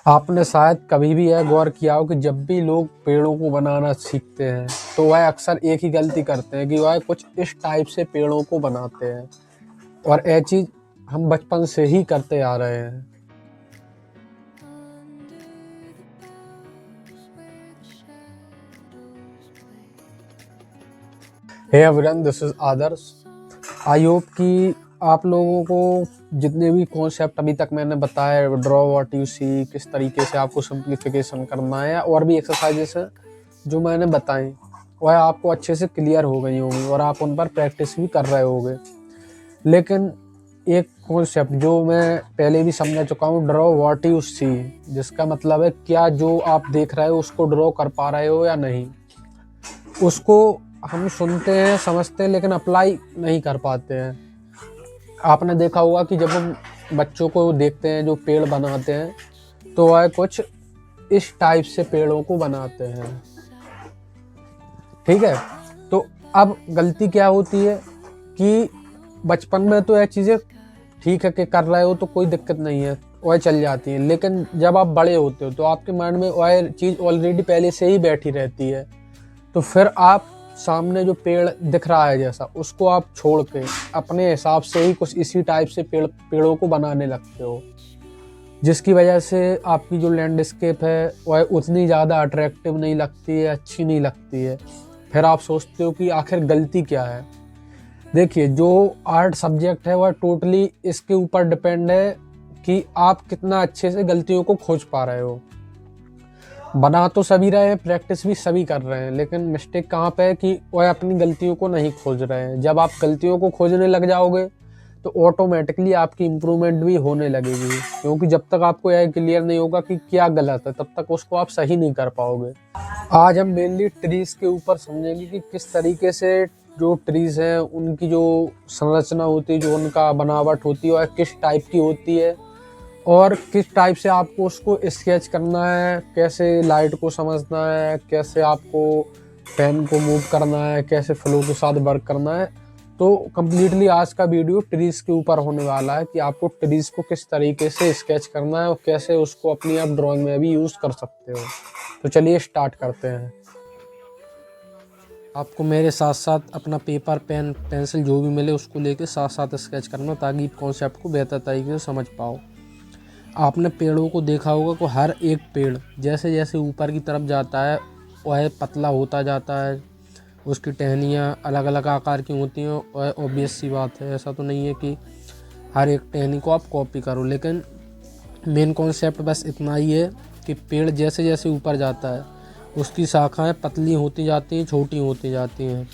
आपने शायद कभी भी यह गौर किया हो कि जब भी लोग पेड़ों को बनाना सीखते हैं तो वह अक्सर एक ही गलती करते हैं कि वह कुछ इस टाइप से पेड़ों को बनाते हैं और यह चीज़ हम बचपन से ही करते आ रहे हैं। Hey everyone, this is Adarsh. I hope कि आप लोगों को जितने भी कॉन्सेप्ट अभी तक मैंने बताया, ड्रॉ व्हाट यू सी, किस तरीके से आपको सिंप्लीफिकेशन करना है, और भी एक्सरसाइजेस हैं जो मैंने बताई, वह आपको अच्छे से क्लियर हो गई होंगी और आप उन पर प्रैक्टिस भी कर रहे होंगे। लेकिन एक कॉन्सेप्ट जो मैं पहले भी समझा चुका हूँ, ड्रॉ व्हाट यू सी, जिसका मतलब है क्या जो आप देख रहे हो उसको ड्रॉ कर पा रहे हो या नहीं। उसको हम सुनते हैं, समझते हैं, लेकिन अप्लाई नहीं कर पाते हैं। आपने देखा होगा कि जब हम बच्चों को देखते हैं जो पेड़ बनाते हैं तो वह कुछ इस टाइप से पेड़ों को बनाते हैं। ठीक है, तो अब गलती क्या होती है कि बचपन में तो यह चीज़ें ठीक है कि कर रहे हो तो कोई दिक्कत नहीं है, वह चल जाती है, लेकिन जब आप बड़े होते हो तो आपके माइंड में वह चीज़ ऑलरेडी पहले से ही बैठी रहती है। तो फिर आप सामने जो पेड़ दिख रहा है जैसा, उसको आप छोड़ के अपने हिसाब से ही कुछ इसी टाइप से पेड़ों को बनाने लगते हो, जिसकी वजह से आपकी जो लैंडस्केप है वह उतनी ज़्यादा अट्रैक्टिव नहीं लगती है, अच्छी नहीं लगती है। फिर आप सोचते हो कि आखिर गलती क्या है। देखिए, जो आर्ट सब्जेक्ट है वह टोटली इसके ऊपर डिपेंड है कि आप कितना अच्छे से गलतियों को खोज पा रहे हो। बना तो सभी रहे हैं, प्रैक्टिस भी सभी कर रहे हैं, लेकिन मिस्टेक कहाँ पे है कि वह अपनी गलतियों को नहीं खोज रहे हैं। जब आप गलतियों को खोजने लग जाओगे तो ऑटोमेटिकली आपकी इम्प्रूवमेंट भी होने लगेगी, क्योंकि जब तक आपको यह क्लियर नहीं होगा कि क्या गलत है तब तक उसको आप सही नहीं कर पाओगे। आज हम मेनली ट्रीज के ऊपर समझेंगे कि किस तरीके से जो ट्रीज हैं उनकी जो संरचना होती है, जो उनका बनावट होती है, वह किस टाइप की होती है और किस टाइप से आपको उसको स्केच करना है, कैसे लाइट को समझना है, कैसे आपको पेन को मूव करना है, कैसे फ्लो के साथ वर्क करना है। तो कम्प्लीटली आज का वीडियो ट्रीज के ऊपर होने वाला है कि आपको ट्रीज को किस तरीके से स्केच करना है और कैसे उसको अपनी आप ड्राइंग में भी यूज़ कर सकते हो। तो चलिए स्टार्ट करते हैं। आपको मेरे साथ साथ अपना पेपर, पेन, पेंसिल जो भी मिले उसको लेके साथ साथ स्केच करना, ताकि कॉन्सेप्ट को बेहतर तरीके से समझ पाओ। आपने पेड़ों को देखा होगा कि हर एक पेड़ जैसे जैसे ऊपर की तरफ जाता है वह पतला होता जाता है, उसकी टहनियाँ अलग अलग आकार की होती हैं। और ऑब्वियस सी बात है, ऐसा तो नहीं है कि हर एक टहनी को आप कॉपी करो, लेकिन मेन कॉन्सेप्ट बस इतना ही है कि पेड़ जैसे जैसे ऊपर जाता है उसकी शाखाएं पतली होती जाती हैं, छोटी होती जाती हैं।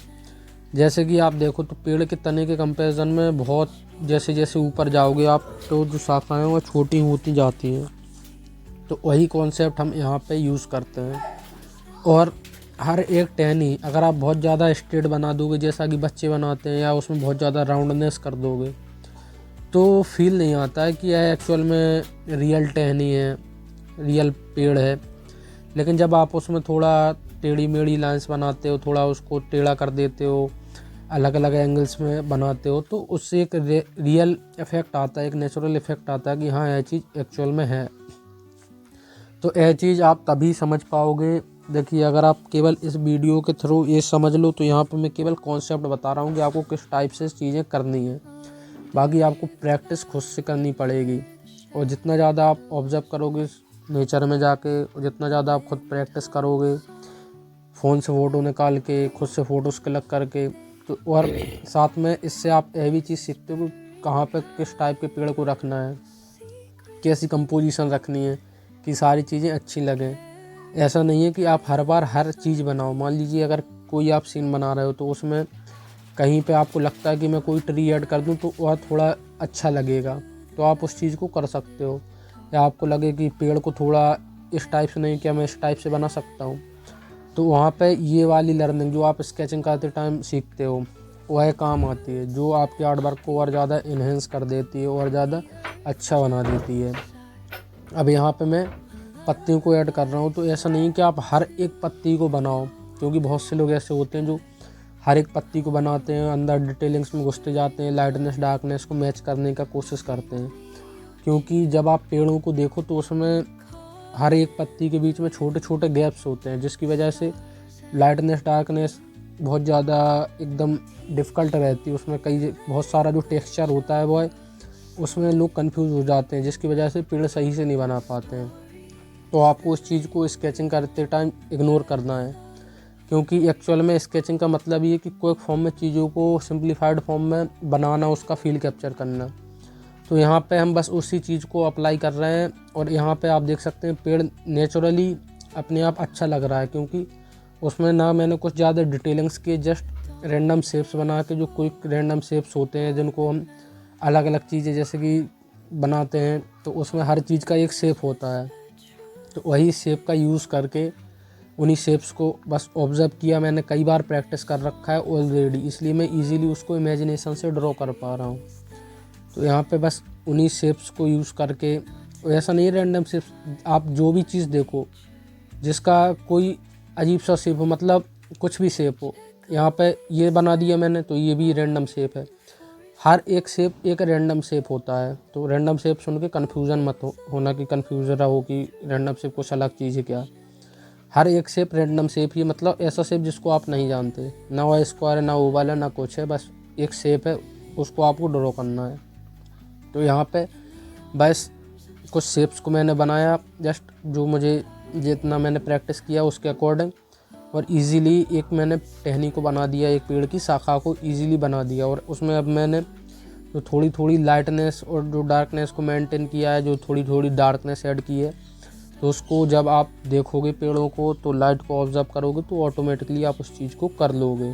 जैसे कि आप देखो तो पेड़ के तने के कंपैरिजन में बहुत जैसे जैसे ऊपर जाओगे आप तो जो शाखाएं वो छोटी होती जाती हैं। तो वही कॉन्सेप्ट हम यहाँ पे यूज़ करते हैं। और हर एक टहनी अगर आप बहुत ज़्यादा स्ट्रेट बना दोगे जैसा कि बच्चे बनाते हैं, या उसमें बहुत ज़्यादा राउंडनेस कर दोगे, तो फील नहीं आता है कि यह एक्चुअल में रियल टहनी है, रियल पेड़ है। लेकिन जब आप उसमें थोड़ा टेढ़ी मेढ़ी लाइंस बनाते हो, थोड़ा उसको टेढ़ा कर देते हो, अलग अलग एंगल्स में बनाते हो, तो उससे एक रियल इफ़ेक्ट आता है, एक नेचुरल इफ़ेक्ट आता है कि हाँ यह चीज़ एक्चुअल में है। तो यह चीज़ आप तभी समझ पाओगे। देखिए, अगर आप केवल इस वीडियो के थ्रू ये समझ लो तो यहाँ पर मैं केवल कॉन्सेप्ट बता रहा हूँ कि आपको किस टाइप से चीज़ें करनी है। बाकी आपको प्रैक्टिस खुद से करनी पड़ेगी, और जितना ज़्यादा आप ऑब्जर्व करोगे नेचर में जाके, जितना ज़्यादा आप खुद प्रैक्टिस करोगे, फ़ोन से फ़ोटो निकाल के, खुद से फ़ोटोज़ क्लिक करके, तो और साथ में इससे आप यह भी चीज़ सीखते हो कि कहाँ पे किस टाइप के पेड़ को रखना है, कैसी कंपोजिशन रखनी है कि सारी चीज़ें अच्छी लगें। ऐसा नहीं है कि आप हर बार हर चीज़ बनाओ। मान लीजिए अगर कोई आप सीन बना रहे हो तो उसमें कहीं पे आपको लगता है कि मैं कोई ट्री ऐड कर दूं तो वह थोड़ा अच्छा लगेगा, तो आप उस चीज़ को कर सकते हो। या आपको लगे कि पेड़ को थोड़ा इस टाइप से नहीं, क्या मैं इस टाइप से बना सकता हूँ, तो वहाँ पे ये वाली लर्निंग जो आप स्केचिंग करते टाइम सीखते हो वह काम आती है, जो आपके आर्ट वर्क को और ज़्यादा इन्हेंस कर देती है और ज़्यादा अच्छा बना देती है। अब यहाँ पे मैं पत्तियों को ऐड कर रहा हूँ, तो ऐसा नहीं कि आप हर एक पत्ती को बनाओ, क्योंकि बहुत से लोग ऐसे होते हैं जो हर एक पत्ती को बनाते हैं, अंदर डिटेलिंग्स में घुसते जाते हैं, लाइटनेस डार्कनेस को मैच करने का कोशिश करते हैं। क्योंकि जब आप पेड़ों को देखो तो उसमें हर एक पत्ती के बीच में छोटे छोटे गैप्स होते हैं, जिसकी वजह से लाइटनेस डार्कनेस बहुत ज़्यादा एकदम डिफ़िकल्ट रहती है। उसमें बहुत सारा जो टेक्सचर होता है वो उसमें लोग कंफ्यूज हो जाते हैं, जिसकी वजह से पेड़ सही से नहीं बना पाते हैं। तो आपको उस चीज़ को स्केचिंग करते टाइम इग्नोर करना है, क्योंकि एक्चुअल में स्केचिंग का मतलब ये है कि कोई फॉर्म में चीज़ों को सिंप्लीफाइड फॉर्म में बनाना, उसका फील कैप्चर करना। तो यहाँ पे हम बस उसी चीज़ को अप्लाई कर रहे हैं। और यहाँ पे आप देख सकते हैं पेड़ नेचुरली अपने आप अच्छा लग रहा है, क्योंकि उसमें ना मैंने कुछ ज़्यादा डिटेलिंग्स किए, जस्ट रैंडम शेप्स बना के, जो कोई रैंडम शेप्स होते हैं जिनको हम अलग अलग चीज़ें जैसे कि बनाते हैं, तो उसमें हर चीज़ का एक शेप होता है। तो वही शेप का यूज़ करके उन्हीं शेप्स को बस ऑब्ज़र्व किया। मैंने कई बार प्रैक्टिस कर रखा है ऑलरेडी, इसलिए मैं इजीली उसको इमेजिनेशन से ड्रॉ कर पा रहा हूँ। तो यहाँ पे बस उन्हीं शेप्स को यूज़ करके, ऐसा नहीं है रैंडम शेप्स, आप जो भी चीज़ देखो जिसका कोई अजीब सा शेप हो, मतलब कुछ भी शेप हो, यहाँ पे ये बना दिया मैंने तो ये भी रैंडम शेप है। हर एक शेप एक रैंडम शेप होता है। तो रैंडम शेप सुन के कन्फ्यूज़न मत होना कि कन्फ्यूज रहो कि रैंडम शेप कुछ अलग चीज़ है क्या। हर एक शेप रैंडम शेप ही, मतलब ऐसा शेप जिसको आप नहीं जानते, ना वो स्क्वायर है, ना ओवल है, ना कुछ है, बस एक शेप है, उसको आपको ड्रॉ करना है। तो यहाँ पे बस कुछ शेप्स को मैंने बनाया, जस्ट जो मुझे जितना मैंने प्रैक्टिस किया उसके अकॉर्डिंग, और इजीली एक मैंने टहनी को बना दिया, एक पेड़ की शाखा को इजीली बना दिया। और उसमें अब मैंने जो थोड़ी थोड़ी लाइटनेस और जो डार्कनेस को मेंटेन किया है, जो थोड़ी थोड़ी डार्कनेस ऐड की है, तो उसको जब आप देखोगे पेड़ों को, तो लाइट को ऑब्जर्व करोगे, तो ऑटोमेटिकली आप उस चीज़ को कर लोगे।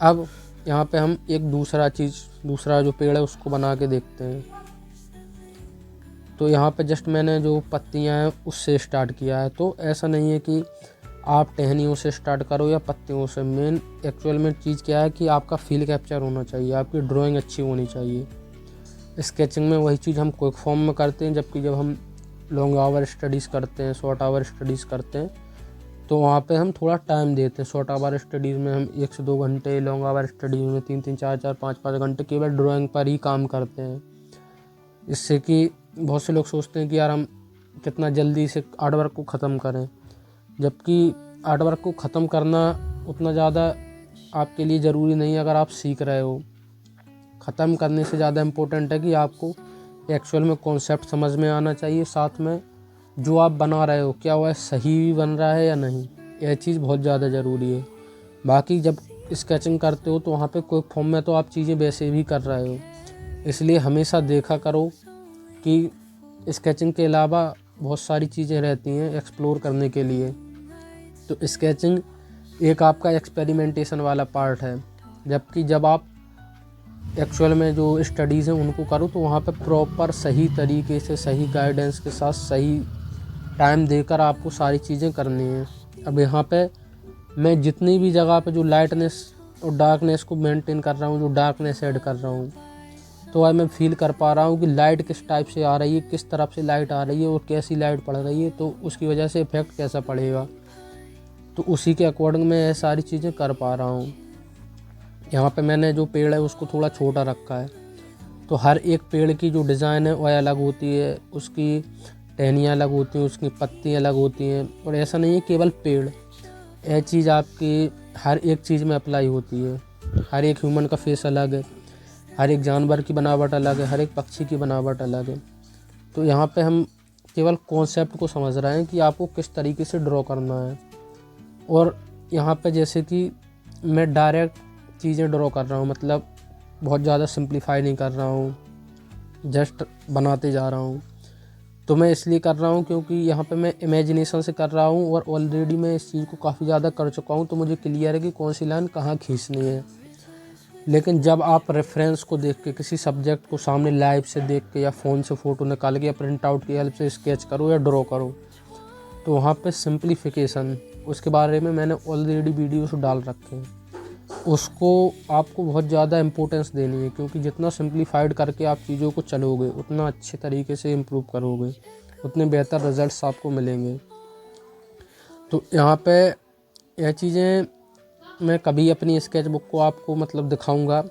अब यहाँ पे हम एक दूसरा जो पेड़ है उसको बना के देखते हैं। तो यहाँ पे जस्ट मैंने जो पत्तियाँ हैं उससे स्टार्ट किया है। तो ऐसा नहीं है कि आप टहनियों से स्टार्ट करो या पत्तियों से, मेन एक्चुअल में चीज़ क्या है कि आपका फील कैप्चर होना चाहिए, आपकी ड्राइंग अच्छी होनी चाहिए। स्केचिंग में वही चीज़ हम क्विक फॉर्म में करते हैं, जबकि जब हम लॉन्ग आवर स्टडीज़ करते हैं, शॉर्ट आवर स्टडीज़ करते हैं, तो वहाँ पे हम थोड़ा टाइम देते हैं। शॉर्ट आवर स्टडीज़ में हम 1 से 2 घंटे, लॉन्ग आवर स्टडीज़ में 3-3, 4-4, 5-5 घंटे केवल ड्राइंग पर ही काम करते हैं। इससे कि बहुत से लोग सोचते हैं कि यार हम कितना जल्दी से आर्ट वर्क को ख़त्म करें, जबकि आर्ट वर्क को ख़त्म करना उतना ज़्यादा आपके लिए ज़रूरी नहीं है। अगर आप सीख रहे हो, ख़त्म करने से ज़्यादा इम्पोर्टेंट है कि आपको एक्चुअल में कॉन्सेप्ट समझ में आना चाहिए, साथ में जो आप बना रहे हो क्या वह सही बन रहा है या नहीं, यह चीज़ बहुत ज़्यादा ज़रूरी है। बाकी जब स्केचिंग करते हो तो वहाँ पे कोई फॉर्म में तो आप चीज़ें वैसे भी कर रहे हो, इसलिए हमेशा देखा करो कि स्केचिंग के अलावा बहुत सारी चीज़ें रहती हैं एक्सप्लोर करने के लिए। तो स्केचिंग एक आपका एक्सपेरिमेंटेशन वाला पार्ट है, जबकि जब आप एक्चुअल में जो स्टडीज़ हैं उनको करो तो वहाँ पे प्रॉपर सही तरीके से, सही गाइडेंस के साथ, सही टाइम देकर आपको सारी चीज़ें करनी हैं। अब यहाँ पे मैं जितनी भी जगह पे जो लाइटनेस और डार्कनेस को मेंटेन कर रहा हूँ, जो डार्कनेस ऐड कर रहा हूँ, तो अब मैं फील कर पा रहा हूँ कि लाइट किस टाइप से आ रही है, किस तरफ से लाइट आ रही है और कैसी लाइट पड़ रही है, तो उसकी वजह से इफ़ेक्ट कैसा पड़ेगा। तो उसी के अकॉर्डिंग मैं ये सारी चीज़ें कर पा रहा हूँ। यहाँ पे मैंने जो पेड़ है उसको थोड़ा छोटा रखा है, तो हर एक पेड़ की जो डिज़ाइन है वह अलग होती है, उसकी टहनियाँ अलग होती हैं, उसकी पत्ती अलग होती हैं। और ऐसा नहीं है केवल पेड़, यह चीज़ आपकी हर एक चीज़ में अप्लाई होती है। हर एक ह्यूमन का फेस अलग है, हर एक जानवर की बनावट अलग है, हर एक पक्षी की बनावट अलग है। तो यहाँ पे हम केवल कॉन्सेप्ट को समझ रहे हैं कि आपको किस तरीके से ड्रॉ करना है। और यहाँ पे जैसे कि मैं डायरेक्ट चीज़ें ड्रॉ कर रहा हूँ, मतलब बहुत ज़्यादा सिंप्लीफाई नहीं कर रहा हूँ, जस्ट बनाते जा रहा हूँ। तो मैं इसलिए कर रहा हूँ क्योंकि यहाँ पे मैं इमेजिनेशन से कर रहा हूँ और ऑलरेडी मैं इस चीज़ को काफ़ी ज़्यादा कर चुका हूँ, तो मुझे क्लियर है कि कौन सी लाइन कहाँ खींचनी है। लेकिन जब आप रेफरेंस को देख के, किसी सब्जेक्ट को सामने लाइव से देख के, या फ़ोन से फ़ोटो निकाल के, या प्रिंट आउट की हेल्प से स्केच करो या ड्रॉ करो, तो वहाँ पे सिंप्लीफिकेशन, उसके बारे में मैंने ऑलरेडी वीडियोस डाल रखे हैं, उसको आपको बहुत ज़्यादा इम्पोर्टेंस देनी है, क्योंकि जितना सिंप्लीफाइड करके आप चीज़ों को चलोगे उतना अच्छे तरीके से इम्प्रूव करोगे, उतने बेहतर रिजल्ट्स आपको मिलेंगे। तो यहाँ पे यह चीज़ें मैं कभी अपनी स्केच बुक को आपको मतलब दिखाऊंगा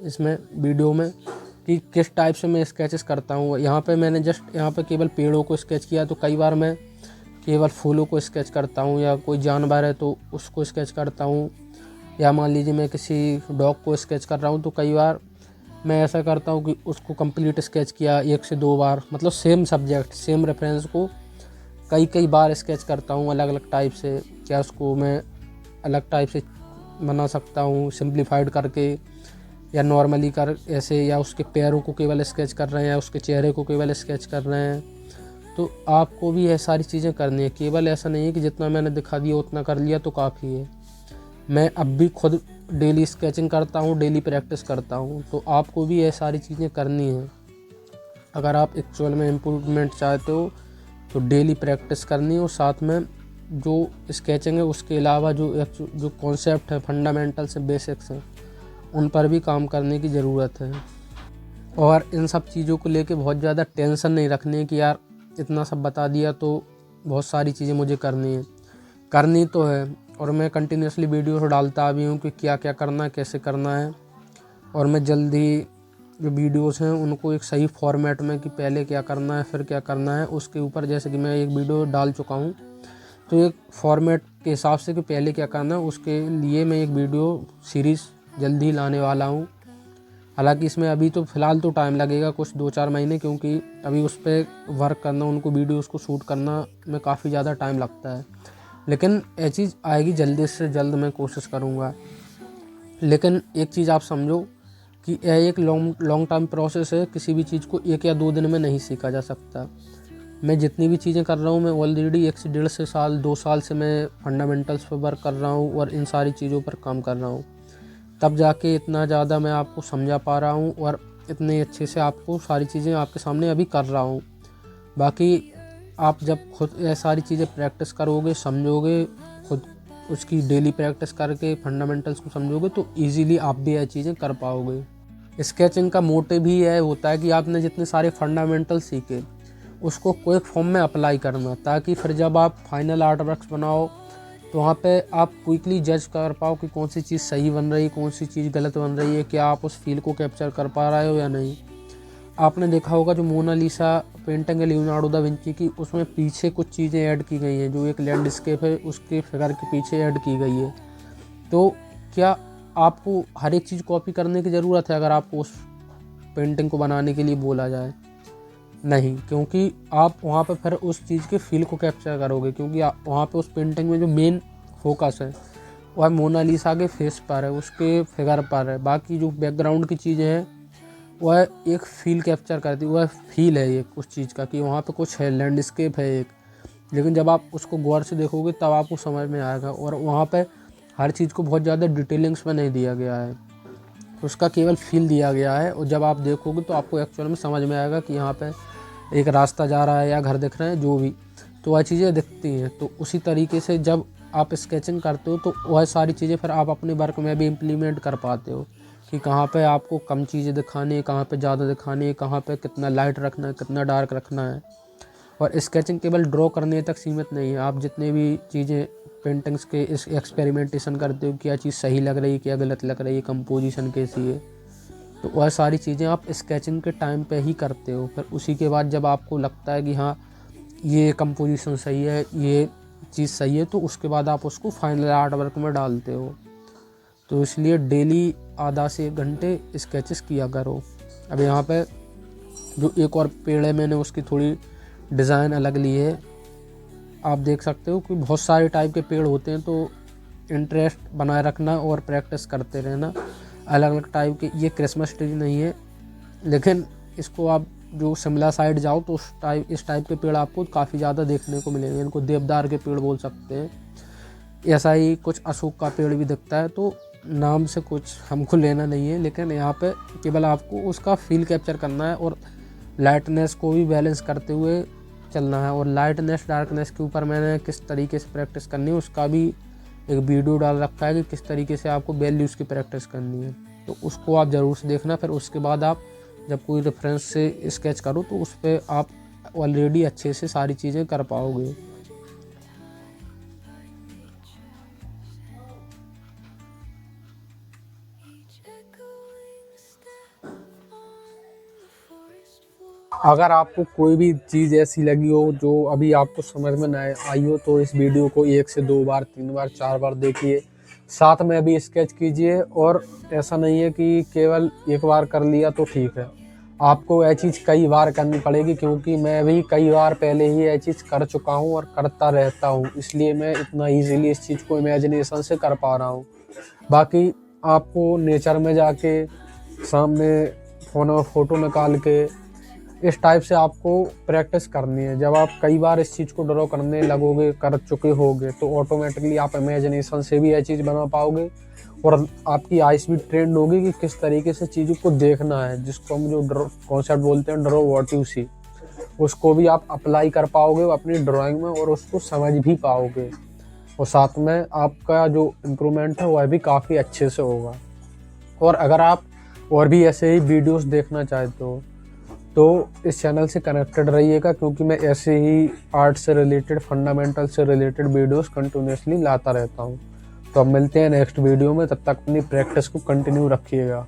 इसमें वीडियो में, कि किस टाइप से मैं स्केचेस करता हूँ। यहाँ पे मैंने जस्ट यहाँ पे केवल पेड़ों को स्केच किया, तो कई बार मैं केवल फूलों को स्केच करता हूँ, या कोई जानवर है तो उसको स्केच करता हूँ, या मान लीजिए मैं किसी डॉग को स्केच कर रहा हूँ, तो कई बार मैं ऐसा करता हूँ कि उसको कंप्लीट स्केच किया 1 से 2 बार, मतलब सेम सब्जेक्ट सेम रेफरेंस को कई बार स्केच करता हूँ अलग अलग टाइप से। क्या उसको मैं अलग टाइप से बना सकता हूँ सिंप्लीफाइड करके, या नॉर्मली कर ऐसे, या उसके पैरों को केवल स्केच कर रहे हैं, या उसके चेहरे को केवल स्केच कर रहे हैं। तो आपको भी ये सारी चीज़ें करनी है, केवल ऐसा नहीं है कि जितना मैंने दिखा दिया उतना कर लिया तो काफ़ी है। मैं अब भी खुद डेली स्केचिंग करता हूँ, डेली प्रैक्टिस करता हूँ, तो आपको भी ये सारी चीज़ें करनी है। अगर आप एक्चुअल में इम्प्रूवमेंट चाहते हो तो डेली प्रैक्टिस करनी है, और साथ में जो स्केचिंग है उसके अलावा जो कॉन्सेप्ट है, फंडामेंटल से बेसिक्स हैं, उन पर भी काम करने की ज़रूरत है। और इन सब चीज़ों को लेके बहुत ज़्यादा टेंशन नहीं रखनी है कि यार इतना सब बता दिया तो बहुत सारी चीज़ें मुझे करनी तो है। और मैं कंटिन्यूसली वीडियो डालता भी हूँ कि क्या क्या करना है, कैसे करना है। और मैं जल्दी जो वीडियोस हैं उनको एक सही फॉर्मेट में कि पहले क्या करना है फिर क्या करना है उसके ऊपर, जैसे कि मैं एक वीडियो डाल चुका हूँ, तो एक फॉर्मेट के हिसाब से कि पहले क्या करना है उसके लिए मैं एक वीडियो सीरीज़ जल्दी लाने वाला हूँ। हालांकि इसमें अभी तो फ़िलहाल तो टाइम लगेगा कुछ 2-4 महीने, क्योंकि अभी उस पर वर्क करना, उनको वीडियोस को शूट करना में काफ़ी ज़्यादा टाइम लगता है। लेकिन ये चीज़ आएगी जल्दी से जल्द, मैं कोशिश करूँगा। लेकिन एक चीज़ आप समझो कि यह एक लॉन्ग टर्म प्रोसेस है, किसी भी चीज़ को 1 या 2 दिन में नहीं सीखा जा सकता। मैं जितनी भी चीज़ें कर रहा हूँ, मैं ऑलरेडी 1 से 1.5 से साल 2 साल से मैं फंडामेंटल्स पर वर्क कर रहा हूँ और इन सारी चीज़ों पर काम कर रहा हूँ। तब जाके इतना ज़्यादा मैं आपको समझा पा रहा हूँ और इतने अच्छे से आपको सारी चीज़ें आपके सामने अभी कर रहा हूँ। बाकी आप जब खुद ये सारी चीज़ें प्रैक्टिस करोगे, समझोगे, खुद उसकी डेली प्रैक्टिस करके फंडामेंटल्स को समझोगे, तो इजीली आप भी ये चीज़ें कर पाओगे। स्केचिंग का मोटिव ही यह होता है कि आपने जितने सारे फंडामेंटल सीखे उसको क्विक फॉर्म में अप्लाई करना, ताकि फिर जब आप फाइनल आर्ट वर्क्स बनाओ तो वहाँ पे आप क्विकली जज कर पाओ कि कौन सी चीज़ सही बन रही है, कौन सी चीज़ गलत बन रही है, क्या आप उस फील को कैप्चर कर पा रहे हो या नहीं। आपने देखा होगा जो मोनालिसा पेंटिंग है लियोनार्डो दा विंची की, उसमें पीछे कुछ चीज़ें ऐड की गई हैं, जो एक लैंडस्केप है उसके फिगर के पीछे ऐड की गई है। तो क्या आपको हर एक चीज़ कॉपी करने की ज़रूरत है अगर आपको उस पेंटिंग को बनाने के लिए बोला जाए? नहीं, क्योंकि आप वहाँ पे फिर उस चीज़ के फील को कैप्चर करोगे, क्योंकि वहाँ पे उस पेंटिंग में जो मेन फोकस है वह मोनालिसा के फेस पर है, उसके फिगर पर है। बाकी जो बैकग्राउंड की चीज़ें हैं वह एक फ़ील कैप्चर करती है, वह फील है एक उस चीज़ का कि वहाँ पे कुछ है, लैंडस्केप है एक। लेकिन जब आप उसको गौर से देखोगे तब आपको समझ में आएगा। और वहाँ पे हर चीज़ को बहुत ज़्यादा डिटेलिंग्स में नहीं दिया गया है, उसका केवल फील दिया गया है। और जब आप देखोगे तो आपको एक्चुअल में समझ में आएगा कि यहाँ पे एक रास्ता जा रहा है या घर दिख रहे हैं, जो भी, तो वह चीज़ें दिखती हैं। तो उसी तरीके से जब आप स्केचिंग करते हो तो वह सारी चीज़ें फिर आप अपने वर्क में भी इम्प्लीमेंट कर पाते हो कि कहाँ पे आपको कम चीज़ें दिखानी है, कहाँ पे ज़्यादा दिखानी है, कहाँ पे कितना लाइट रखना है, कितना डार्क रखना है। और स्केचिंग केवल ड्रॉ करने तक सीमित नहीं है, आप जितने भी चीज़ें पेंटिंग्स के इस एक्सपेरिमेंटेशन करते हो, क्या चीज़ सही लग रही है, क्या गलत लग रही है, कंपोजिशन कैसी है, तो वह सारी चीज़ें आप स्केचिंग के टाइम पे ही करते हो। फिर उसी के बाद जब आपको लगता है कि हाँ ये कंपोजिशन सही है, ये चीज़ सही है, तो उसके बाद आप उसको फाइनल आर्ट वर्क में डालते हो। तो इसलिए डेली आधा से 1 घंटे स्केचेस किया करो। अब यहाँ पे जो एक और पेड़ है, मैंने उसकी थोड़ी डिज़ाइन अलग ली है। आप देख सकते हो कि बहुत सारे टाइप के पेड़ होते हैं, तो इंटरेस्ट बनाए रखना और प्रैक्टिस करते रहना। अलग अलग टाइप के, ये क्रिसमस ट्री नहीं है, लेकिन इसको आप जो शिमला साइड जाओ तो इस टाइप के पेड़ आपको काफ़ी ज़्यादा देखने को मिलेंगे। इनको देवदार के पेड़ बोल सकते हैं। ऐसा ही कुछ अशोक का पेड़ भी दिखता है, तो नाम से कुछ हमको लेना नहीं है, लेकिन यहाँ पे केवल आपको उसका फील कैप्चर करना है और लाइटनेस को भी बैलेंस करते हुए चलना है। और लाइटनेस डार्कनेस के ऊपर मैंने किस तरीके से प्रैक्टिस करनी है उसका भी एक वीडियो डाल रखा है कि किस तरीके से आपको वैल्यूज़ की प्रैक्टिस करनी है, तो उसको आप ज़रूर से देखना। फिर उसके बाद आप जब कोई रेफरेंस से स्केच करो तो उस पर आप ऑलरेडी अच्छे से सारी चीज़ें कर पाओगे। अगर आपको कोई भी चीज़ ऐसी लगी हो जो अभी आपको समझ में ना आई हो तो इस वीडियो को 1 से 2 बार 3 बार 4 बार देखिए, साथ में भी स्केच कीजिए। और ऐसा नहीं है कि केवल एक बार कर लिया तो ठीक है, आपको यह चीज़ कई बार करनी पड़ेगी, क्योंकि मैं भी कई बार पहले ही यह चीज़ कर चुका हूँ और करता रहता हूँ, इसलिए मैं इतना ईजीली इस चीज़ को इमेजिनेशन से कर पा रहा हूँ। बाकी आपको नेचर में जाके सामने फ़ोन में फ़ोटो निकाल के इस टाइप से आपको प्रैक्टिस करनी है। जब आप कई बार इस चीज़ को ड्रॉ करने लगोगे, कर चुके होगे, तो ऑटोमेटिकली आप इमेजिनेशन से भी यह चीज़ बना पाओगे और आपकी आइस भी ट्रेंड होगी कि किस तरीके से चीज़ों को देखना है, जिसको हम जो कॉन्सेप्ट बोलते हैं ड्रॉ व्हाट यू सी, उसको भी आप अप्लाई कर पाओगे अपनी ड्राइंग में और उसको समझ भी पाओगे, और साथ में आपका जो इम्प्रूवमेंट है वह भी काफ़ी अच्छे से होगा। और अगर आप और भी ऐसे ही वीडियोस देखना चाहते हो तो इस चैनल से कनेक्टेड रहिएगा, क्योंकि मैं ऐसे ही आर्ट से रिलेटेड, फंडामेंटल से रिलेटेड वीडियोस कंटिन्यूसली लाता रहता हूँ। तो अब मिलते हैं नेक्स्ट वीडियो में, तब तक अपनी प्रैक्टिस को कंटिन्यू रखिएगा।